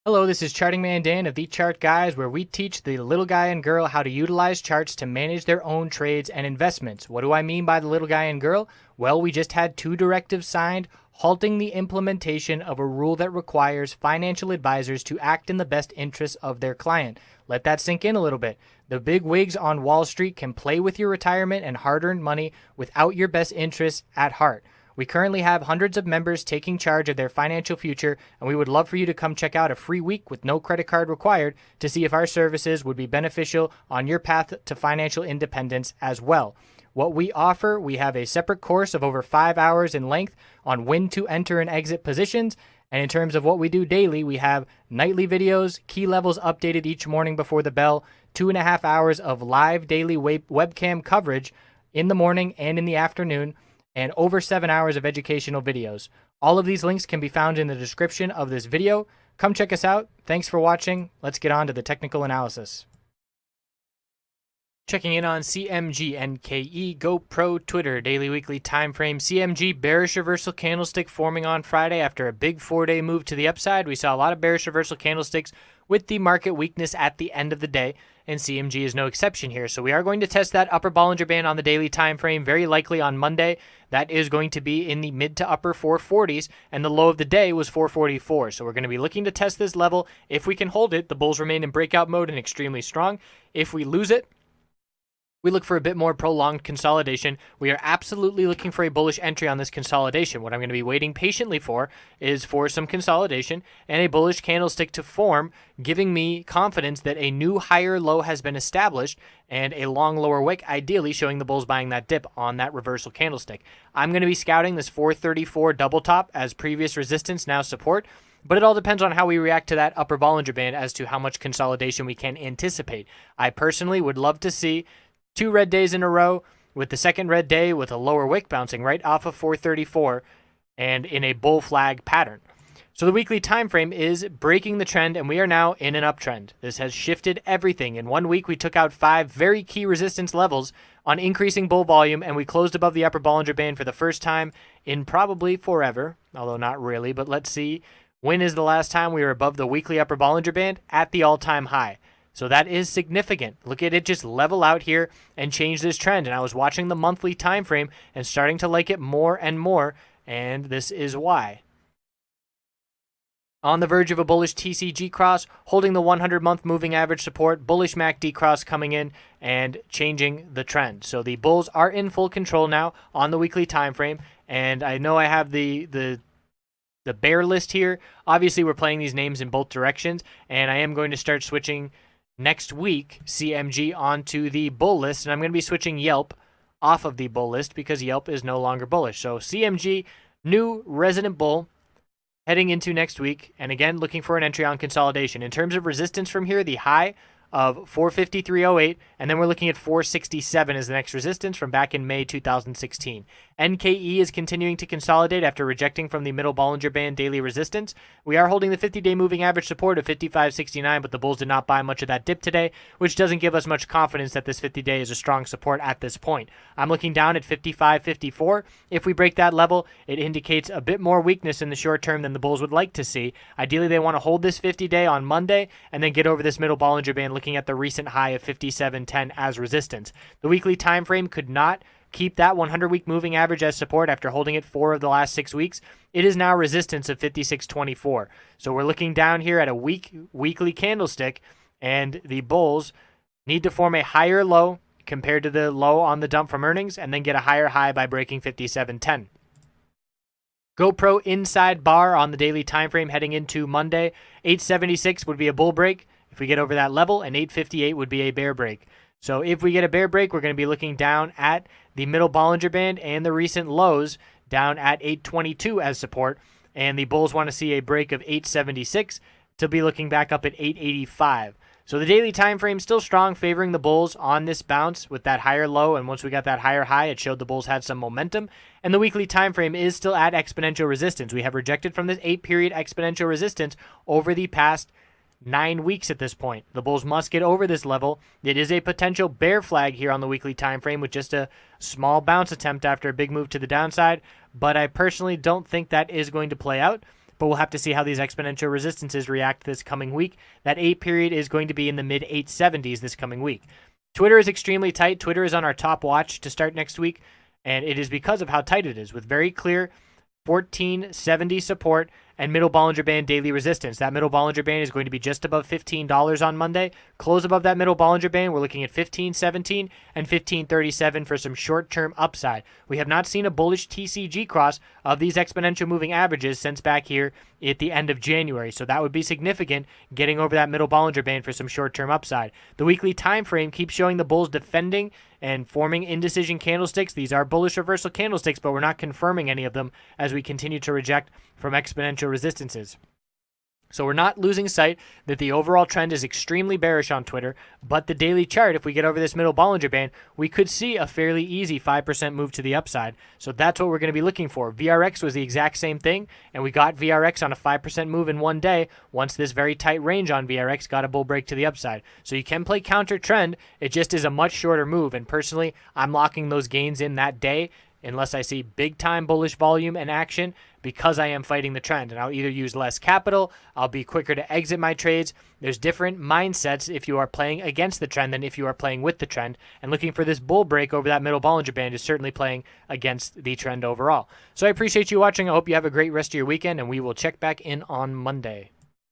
Hello, this is Charting Man Dan of TheChartGuys, where we teach the little guy and girl how to utilize charts to manage their own trades and investments. What do I mean by the little guy and girl? Well, we just had two directives signed halting the implementation of a rule that requires financial advisors to act in the best interests of their client. Let that sink in a little bit. The big wigs on Wall Street can play with your retirement and hard-earned money without your best interests at heart. We currently have hundreds of members taking charge of their financial future, and we would love for you to come check out a free week with no credit card required to see if our services would be beneficial on your path to financial independence as well. What we offer, we have a separate course of over 5 hours in length on when to enter and exit positions. And in terms of what we do daily, we have nightly videos, key levels updated each morning before the bell, 2.5 hours of live daily webcam coverage in the morning and in the afternoon, and over 7 hours of educational videos. All of these links can be found in the description of this video. Come check us out. Thanks for watching. Let's get on to the technical analysis. Checking in on CMG NKE GPRO TWTR daily weekly time frame. CMG bearish reversal candlestick forming on Friday after a big 4-day move to the upside. We saw a lot of bearish reversal candlesticks with the market weakness at the end of the day, and CMG is no exception here. So we are going to test that upper Bollinger Band on the daily time frame, very likely on Monday. That is going to be in the mid to upper 440s, and the low of the day was 444. So we're going to be looking to test this level. If we can hold it, the bulls remain in breakout mode and extremely strong. If we lose it, we look for a bit more prolonged consolidation. We are absolutely looking for a bullish entry on this consolidation. What I'm going to be waiting patiently for is for some consolidation and a bullish candlestick to form, giving me confidence that a new higher low has been established and a long lower wick, ideally showing the bulls buying that dip on that reversal candlestick. I'm going to be scouting this 434 double top as previous resistance, now support. But it all depends on how we react to that upper Bollinger Band as to how much consolidation we can anticipate. I personally would love to see 2 red days in a row, with the second red day with a lower wick bouncing right off of 434 and in a bull flag pattern. So the weekly time frame is breaking the trend, and we are now in an uptrend. This has shifted everything. In 1 week, we took out 5 very key resistance levels on increasing bull volume, and we closed above the upper Bollinger Band for the first time in probably forever, although not really. But let's see. When is the last time we were above the weekly upper Bollinger Band? At the all-time high. So that is significant. Look at it just level out here and change this trend. And I was watching the monthly time frame and starting to like it more and more, and this is why. On the verge of a bullish TCG cross, holding the 100-month moving average support, bullish MACD cross coming in and changing the trend. So the bulls are in full control now on the weekly time frame, and I know I have the bear list here. Obviously, we're playing these names in both directions, and I am going to start switching next week CMG onto the bull list, and I'm going to be switching Yelp off of the bull list because Yelp is no longer bullish. So CMG, new resident bull heading into next week, and again looking for an entry on consolidation. In terms of resistance from here, the high of 453.08, and then we're looking at 467 as the next resistance from back in May 2016. NKE is continuing to consolidate after rejecting from the middle Bollinger Band daily resistance. We are holding the 50-day moving average support of 55.69, but the bulls did not buy much of that dip today, which doesn't give us much confidence that this 50-day is a strong support at this point. I'm looking down at 55.54. If we break that level, it indicates a bit more weakness in the short term than the bulls would like to see. Ideally, they want to hold this 50-day on Monday and then get over this middle Bollinger Band, looking at the recent high of 57.10 as resistance. The weekly time frame could not keep that 100-week moving average as support after holding it 4 of the last 6 weeks. It is now resistance of 56.24. So we're looking down here at a weekly candlestick, and the bulls need to form a higher low compared to the low on the dump from earnings and then get a higher high by breaking 57.10. GoPro inside bar on the daily time frame heading into Monday. 876 would be a bull break if we get over that level, and 858 would be a bear break. So if we get a bear break, we're going to be looking down at the middle Bollinger Band and the recent lows down at 822 as support, and the bulls want to see a break of 876 to be looking back up at 885. So the daily time frame still strong, favoring the bulls on this bounce with that higher low, and once we got that higher high, it showed the bulls had some momentum. And the weekly time frame is still at exponential resistance. We have rejected from this 8-period exponential resistance over the past 9 weeks at this point. The bulls must get over this level. It is a potential bear flag here on the weekly time frame with just a small bounce attempt after a big move to the downside, but I personally don't think that is going to play out. but we'll have to see how these exponential resistances react this coming week. That 8 period is going to be in the mid 870s this coming week. Twitter is extremely tight. Twitter is on our top watch to start next week, and it is because of how tight it is, with very clear 1470 support and middle Bollinger Band daily resistance. That middle Bollinger Band is going to be just above $15 on Monday. Close above that middle Bollinger Band, we're looking at 1517 and 1537 for some short-term upside. We have not seen a bullish TCG cross of these exponential moving averages since back here at the end of January, so that would be significant, getting over that middle Bollinger Band for some short-term upside. The weekly time frame keeps showing the bulls defending and forming indecision candlesticks. These are bullish reversal candlesticks, but we're not confirming any of them as we continue to reject from exponential resistances. So we're not losing sight that the overall trend is extremely bearish on Twitter, but the daily chart, if we get over this middle Bollinger Band, we could see a fairly easy 5% move to the upside. So that's what we're going to be looking for. VRX was the exact same thing, and we got VRX on a 5% move in one day once this very tight range on VRX got a bull break to the upside. So you can play counter trend. It just is a much shorter move, and personally, I'm locking those gains in that day unless I see big-time bullish volume and action, because I am fighting the trend. And I'll either use less capital, I'll be quicker to exit my trades. There's different mindsets if you are playing against the trend than if you are playing with the trend. And looking for this bull break over that middle Bollinger Band is certainly playing against the trend overall. So I appreciate you watching. I hope you have a great rest of your weekend, and we will check back in on Monday.